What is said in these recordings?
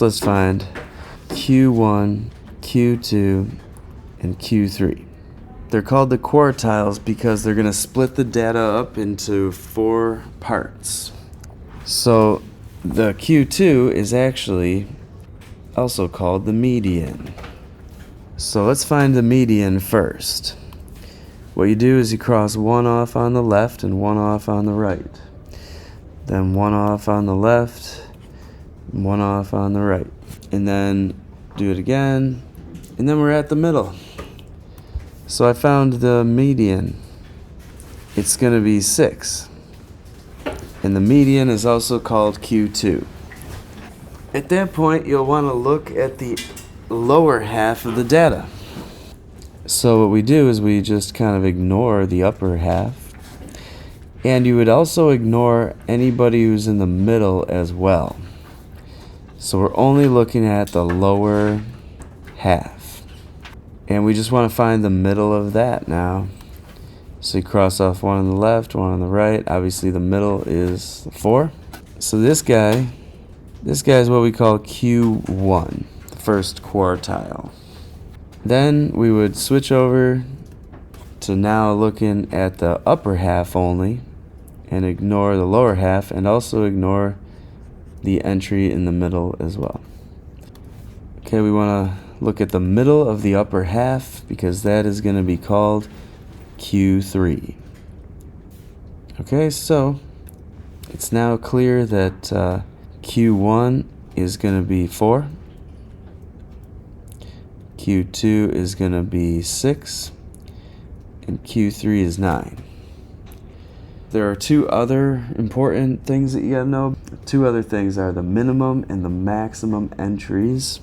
Let's find Q1, Q2, and Q3. They're called the quartiles because they're going to split the data up into 4 parts. So the Q2 is actually also called the median. So let's find the median first. What you do is you cross one off on the left and one off on the right. Then one off on the left, one off on the right. And then do it again, and then we're at the middle. So I found the median. It's going to be 6. And the median is also called Q2. At that point, you'll want to look at the lower half of the data. So what we do is we just kind of ignore the upper half. And you would also ignore anybody who's in the middle as well. So we're only looking at the lower half. And we just want to find the middle of that now. So you cross off one on the left, one on the right. Obviously the middle is 4. So this guy is what we call Q1, the first quartile. Then we would switch over to now looking at the upper half only and ignore the lower half, and also ignore the entry in the middle as well. Okay, we want to look at the middle of the upper half because that is going to be called Q3. Okay, so it's now clear that Q1 is going to be 4, Q2 is going to be 6, and Q3 is 9. There are 2 other important things that you gotta know. 2 other things are the minimum and the maximum entries.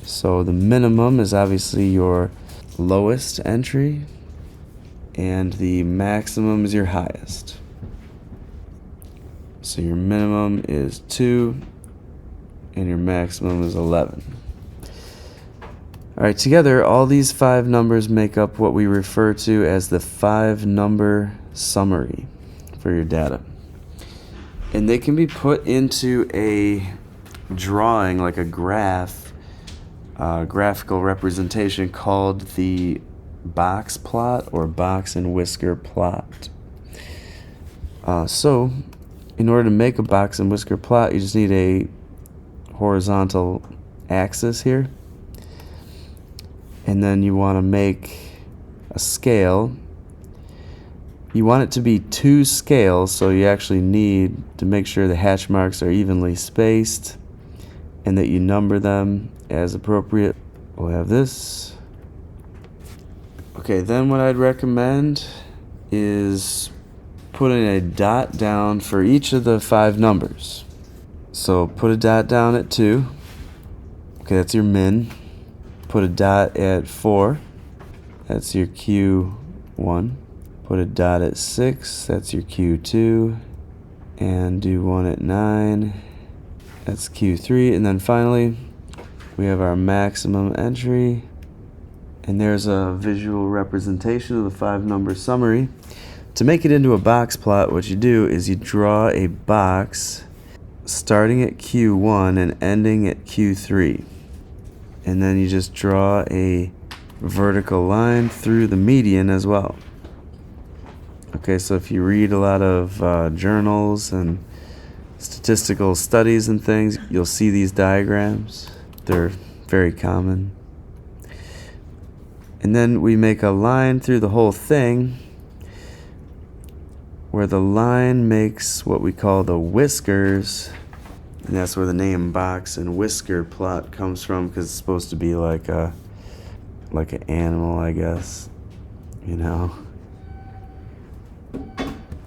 So the minimum is obviously your lowest entry, and the maximum is your highest. So your minimum is 2, and your maximum is 11. Alright, together all these 5 numbers make up what we refer to as the 5-number summary for your data. And they can be put into a drawing, like a graphical representation called the box plot or box and whisker plot. So in order to make a box and whisker plot, you just need a horizontal axis here. And then you want to make a scale. You want it to be 2 scales, so you actually need to make sure the hatch marks are evenly spaced and that you number them as appropriate. We'll have this. Okay, then what I'd recommend is putting a dot down for each of the 5 numbers. So put a dot down at 2. Okay, that's your min. Put a dot at 4. That's your Q1. Put a dot at 6, that's your Q2, and do one at 9, that's Q3, and then finally we have our maximum entry, and there's a visual representation of the 5-number summary. To make it into a box plot, what you do is you draw a box starting at Q1 and ending at Q3, and then you just draw a vertical line through the median as well. Okay, so if you read a lot of journals and statistical studies and things, you'll see these diagrams. They're very common. And then we make a line through the whole thing where the line makes what we call the whiskers. And that's where the name box and whisker plot comes from, because it's supposed to be like an animal, I guess, you know.